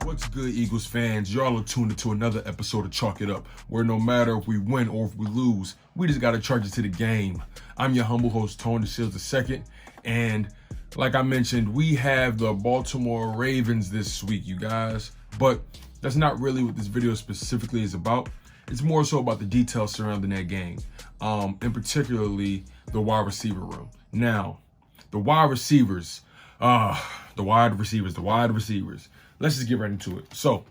What's good, Eagles fans? Y'all are tuned into another episode of Chalk It Up, where no matter if we win or if we lose, we just got to charge it to the game. I'm your humble host, Tony Shields II, and like I mentioned, we have the Baltimore Ravens this week, you guys. But that's not really what this video specifically is about. It's more so about the details surrounding that game, and particularly the wide receiver room. Now, the wide receivers. Let's just get right into it. So,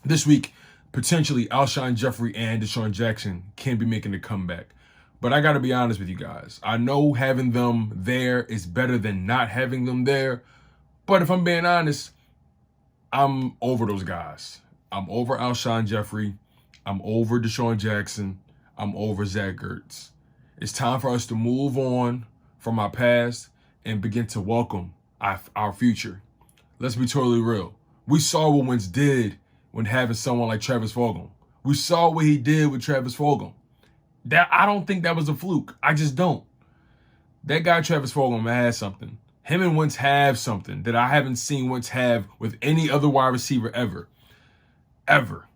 this week, potentially Alshon Jeffery and Desean Jackson can be making a comeback. But I got to be honest with you guys. I know having them there is better than not having them there. But if I'm being honest, I'm over those guys. I'm over Alshon Jeffery. I'm over Desean Jackson. I'm over Zach Ertz. It's time for us to move on from our past and begin to welcome our future. Let's be totally real. We saw what Wentz did when having someone like Travis Fulgham. We saw what he did with Travis Fulgham. I don't think that was a fluke. I just don't. That guy Travis Fulgham has something. Him and Wentz have something that I haven't seen Wentz have with any other wide receiver ever. Ever.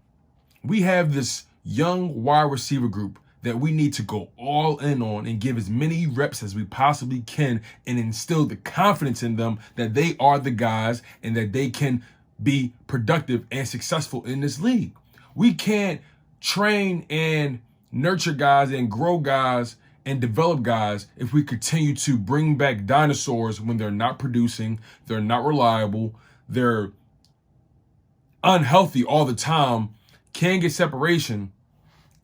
We have this young wide receiver group that we need to go all in on and give as many reps as we possibly can and instill the confidence in them that they are the guys and that they can be productive and successful in this league. We can't train and nurture guys and grow guys and develop guys if we continue to bring back dinosaurs when they're not producing, they're not reliable, they're unhealthy all the time, can't get separation.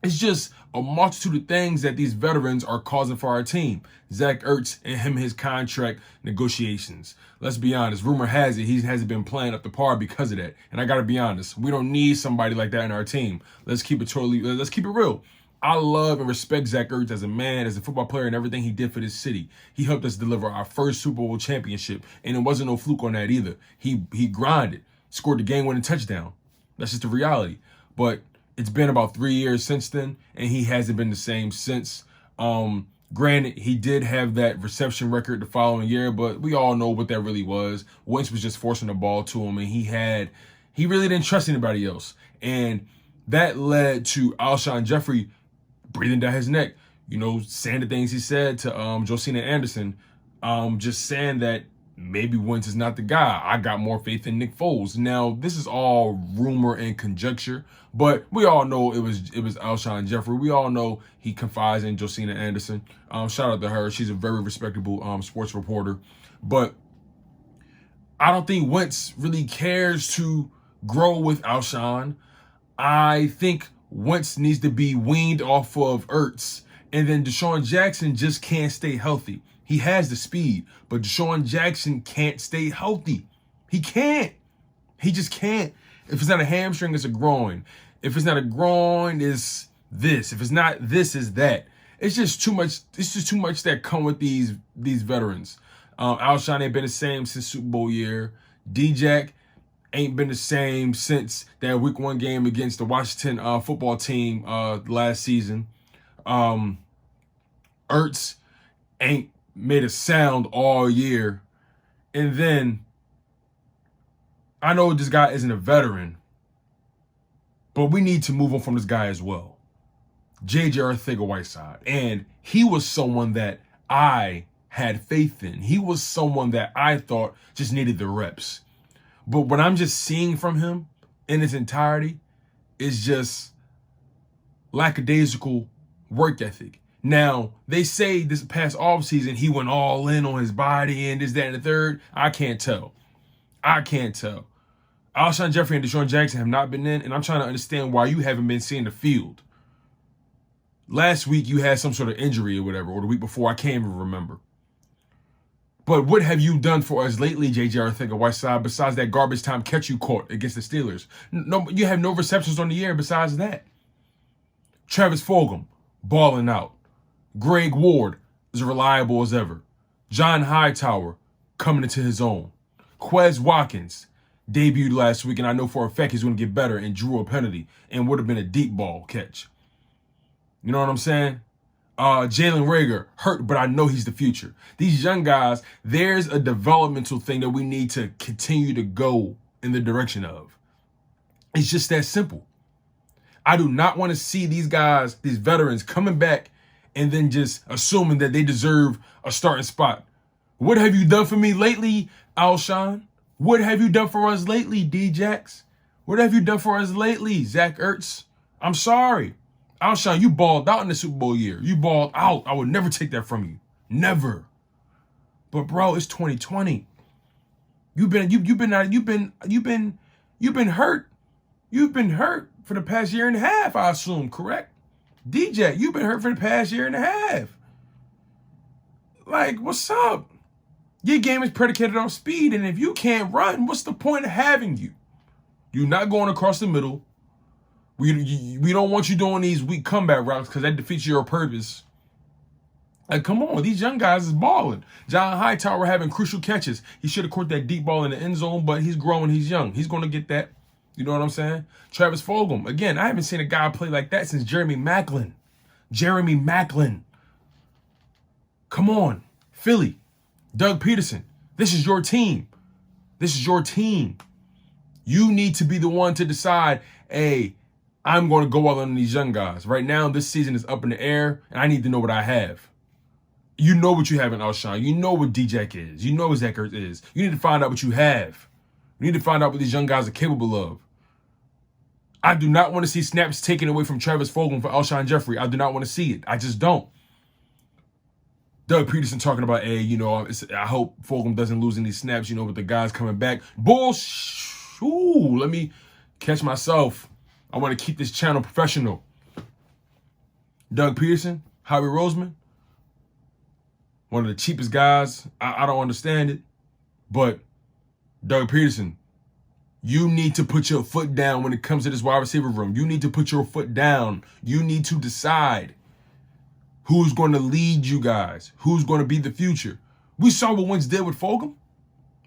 It's just a multitude of things that these veterans are causing for our team. Zach Ertz and his contract negotiations. Let's be honest. Rumor has it he hasn't been playing up to par because of that. And I got to be honest. We don't need somebody like that in our team. Let's keep it real. I love and respect Zach Ertz as a man, as a football player, and everything he did for this city. He helped us deliver our first Super Bowl championship, and it wasn't no fluke on that either. He grinded, scored the game-winning touchdown. That's just the reality. But it's been about 3 years since then, and he hasn't been the same since. Granted, he did have that reception record the following year, but we all know what that really was. Wentz was just forcing the ball to him, and he really didn't trust anybody else. And that led to Alshon Jeffery breathing down his neck, saying the things he said to Josina Anderson, just saying that maybe Wentz is not the guy. I got more faith in Nick Foles. Now, this is all rumor and conjecture, but we all know it was Alshon Jeffery. We all know he confides in Josina Anderson. Shout out to her. She's a very respectable sports reporter. But I don't think Wentz really cares to grow with Alshon. I think Wentz needs to be weaned off of Ertz. And then Desean Jackson just can't stay healthy. He has the speed, but Desean Jackson can't stay healthy. He can't. He just can't. If it's not a hamstring, it's a groin. If it's not a groin, it's this. If it's not this, it's that. It's just too much. It's just too much that come with these veterans. Alshon ain't been the same since Super Bowl year. D-Jack ain't been the same since that Week 1 game against the Washington football team last season. Ertz ain't made a sound all year. And then I know this guy isn't a veteran, but we need to move on from this guy as well. J.J. Arcega-Whiteside. And he was someone that I had faith in. He was someone that I thought just needed the reps. But what I'm just seeing from him in its entirety is just lackadaisical work ethic. Now, they say this past offseason he went all in on his body and this, that, and the third. I can't tell. Alshon Jeffery and Desean Jackson have not been in, and I'm trying to understand why you haven't been seeing the field. Last week you had some sort of injury or whatever, or the week before, I can't even remember. But what have you done for us lately, J.J. Arcega-Whiteside, besides that garbage time catch you caught against the Steelers? No, you have no receptions on the year besides that. Travis Fulgham, balling out. Greg Ward, as reliable as ever. John Hightower, coming into his own. Quez Watkins, debuted last week, and I know for a fact he's going to get better and drew a penalty and would have been a deep ball catch. You know what I'm saying? Jalen Reagor, hurt, but I know he's the future. These young guys, there's a developmental thing that we need to continue to go in the direction of. It's just that simple. I do not want to see these guys, these veterans, coming back and then just assuming that they deserve a starting spot. What have you done for me lately, Alshon? What have you done for us lately, D-Jax? What have you done for us lately, Zach Ertz? I'm sorry. Alshon, you balled out in the Super Bowl year. You balled out. I would never take that from you. Never. But bro, it's 2020. You've been hurt. You've been hurt for the past year and a half, I assume, correct? DJ, you've been hurt for the past year and a half. Like, what's up? Your game is predicated on speed, and if you can't run, what's the point of having you? You're not going across the middle. We don't want you doing these weak comeback routes because that defeats your purpose. Like, come on, these young guys is balling. John Hightower having crucial catches. He should have caught that deep ball in the end zone, but he's growing, he's young. He's going to get that. You know what I'm saying? Travis Fulgham. Again, I haven't seen a guy play like that since Jeremy Maclin. Jeremy Maclin. Come on. Philly. Doug Peterson. This is your team. This is your team. You need to be the one to decide, hey, I'm going to go all on these young guys. Right now, this season is up in the air, and I need to know what I have. You know what you have in Alshon. You know what D-Jack is. You know what Zach Ertz is. You need to find out what you have. You need to find out what these young guys are capable of. I do not want to see snaps taken away from Travis Fulgham for Alshon Jeffery. I do not want to see it. I just don't. Doug Peterson talking about, hey, you know, I hope Fulgham doesn't lose any snaps, you know, with the guys coming back. Bullshit. Ooh, let me catch myself. I want to keep this channel professional. Doug Peterson, Howie Roseman, one of the cheapest guys. I don't understand it. But Doug Peterson, you need to put your foot down when it comes to this wide receiver room. You need to put your foot down. You need to decide who's going to lead you guys, who's going to be the future. We saw what Wentz did with Fulgham.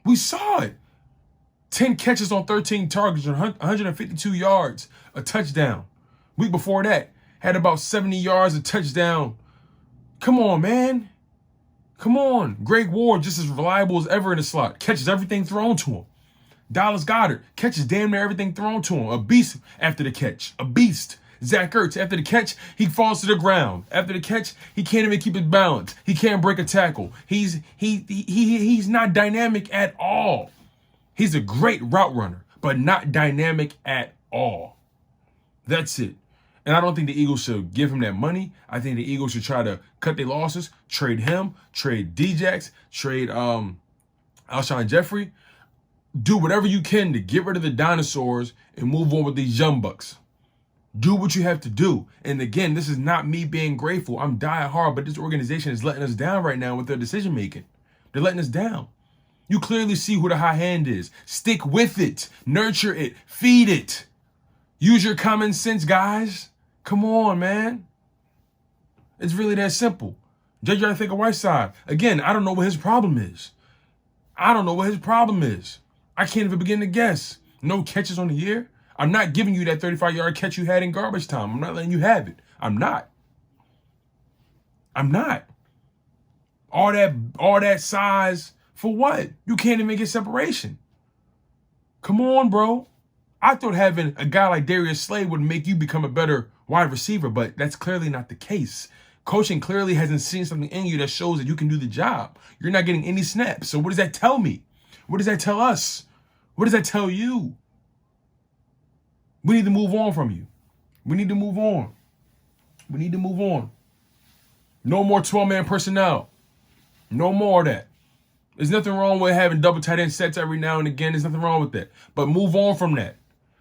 We saw it. 10 catches on 13 targets, 152 yards, a touchdown. Week before that, had about 70 yards, a touchdown. Come on, man. Come on. Greg Ward, just as reliable as ever in the slot. Catches everything thrown to him. Dallas Goedert catches damn near everything thrown to him. A beast after the catch. A beast. Zach Ertz, after the catch, he falls to the ground. After the catch, he can't even keep his balance. He can't break a tackle. He's not dynamic at all. He's a great route runner, but not dynamic at all. That's it. And I don't think the Eagles should give him that money. I think the Eagles should try to cut their losses, trade him, trade D-Jax, trade Alshon Jeffery. Do whatever you can to get rid of the dinosaurs and move on with these young bucks. Do what you have to do. And again, this is not me being grateful. I'm dying hard, but this organization is letting us down right now with their decision making. They're letting us down. You clearly see who the high hand is. Stick with it. Nurture it. Feed it. Use your common sense, guys. Come on, man. It's really that simple. JJ, I think of Whiteside. Again, I don't know what his problem is. I don't know what his problem is. I can't even begin to guess. No catches on the year. I'm not giving you that 35-yard catch you had in garbage time. I'm not letting you have it. I'm not. All that size for what? You can't even get separation. Come on, bro. I thought having a guy like Darius Slay would make you become a better wide receiver, but that's clearly not the case. Coaching clearly hasn't seen something in you that shows that you can do the job. You're not getting any snaps. So what does that tell me? What does that tell us? What does that tell you? We need to move on from you. We need to move on. We need to move on. No more 12-man personnel. No more of that. There's nothing wrong with having double tight end sets every now and again. There's nothing wrong with that. But move on from that.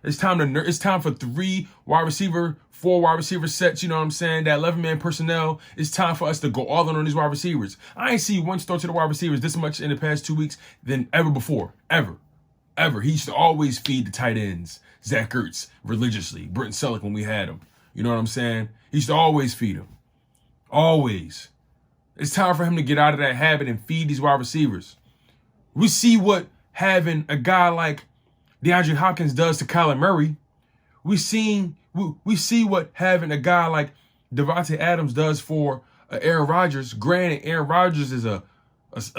It's time for 4 wide receiver sets, you know what I'm saying? That 11-man personnel. It's time for us to go all in on these wide receivers. I ain't see Wentz throw to the wide receivers this much in the past 2 weeks than ever before. Ever. He used to always feed the tight ends. Zach Ertz religiously. Britton Selleck when we had him. You know what I'm saying? He used to always feed him. Always. It's time for him to get out of that habit and feed these wide receivers. We see what having a guy like DeAndre Hopkins does to Kyler Murray. We see what having a guy like Devontae Adams does for Aaron Rodgers. Granted, Aaron Rodgers is a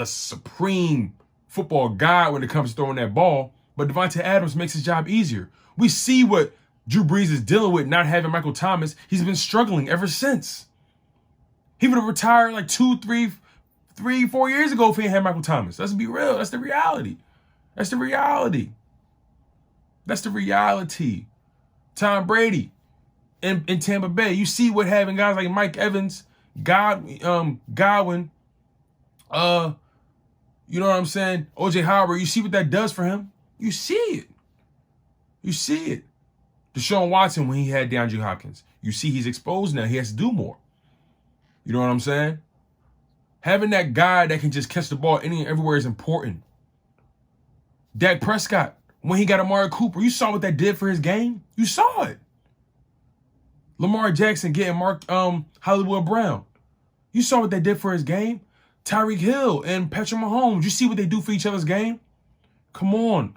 supreme football god when it comes to throwing that ball, but Devontae Adams makes his job easier. We see what Drew Brees is dealing with not having Michael Thomas. He's been struggling ever since. He would have retired like 2, 3, 4 years ago if he didn't have Michael Thomas. Let's be real. That's the reality. That's the reality. That's the reality. Tom Brady in Tampa Bay. You see what having guys like Mike Evans, Godwin, you know what I'm saying? OJ Howard, you see what that does for him? You see it. You see it. Deshaun Watson when he had DeAndre Hopkins. You see he's exposed now. He has to do more. You know what I'm saying? Having that guy that can just catch the ball any and everywhere is important. Dak Prescott, when he got Amari Cooper, you saw what that did for his game. You saw it. Lamar Jackson getting Hollywood Brown. You saw what they did for his game. Tyreek Hill and Patrick Mahomes. You see what they do for each other's game? Come on.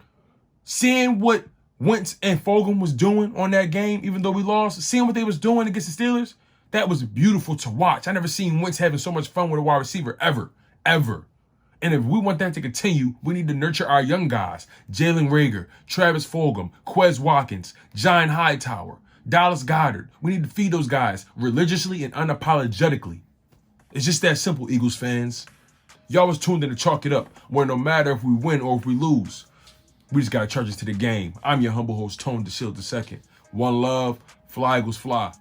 Seeing what Wentz and Fulgham was doing on that game, even though we lost, seeing what they was doing against the Steelers, that was beautiful to watch. I never seen Wentz having so much fun with a wide receiver ever. And if we want that to continue, we need to nurture our young guys. Jalen Reagor, Travis Fulgham, Quez Watkins, John Hightower, Dallas Goedert. We need to feed those guys religiously and unapologetically. It's just that simple, Eagles fans. Y'all was tuned in to Chalk It Up, where no matter if we win or if we lose, we just got to charge us to the game. I'm your humble host, Tone DeShield II. One love, fly Eagles fly.